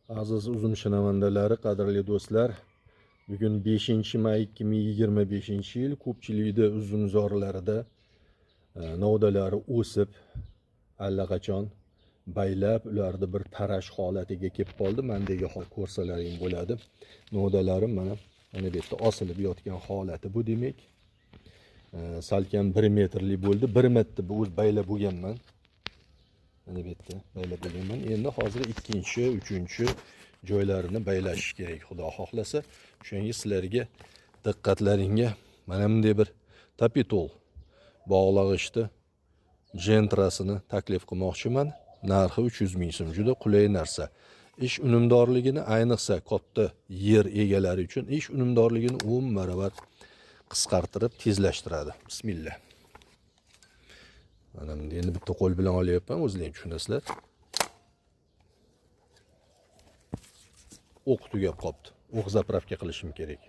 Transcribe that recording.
Aziz uzum shinavandalari, qadrli do'stlar, bugun 5-may 2025-yil. Ko'pchilikda uzumzorlarida novdalari o'sib, allaqachon baylab, ularni bir tarash holatiga kelib qoldi. Mendagi hol ko'rsalaring bo'ladi. Novdalarim mana bu yerda osilib yotgan holati bu demak. Salkam 1 metrlik bo'ldi. 1 marta bu o'z baylab bo'lganman. Mana bu yerda baylab bo'lganman. Endi hozir 2-chi, 3-chi joylarini baylash kerak, xudo xohlasa. O'shanga sizlarga diqqatlaringga mana bunday bir tapitol bog'lag'ichni jentrasini taklif qilmoqchiman. Narxi 300 ming so'm. Juda qulay narsa. Ish unumdorligini, ayniqsa katta yer egalari uchun ish unumdorligini 10 baravar qisqartirib, tezlashtiradi. Bismillah. Mana endi bitta qo'l bilan olyapman, o'zlaring tushunasizlar. O'q tugab qopti. O'q zapravka qilishim kerak.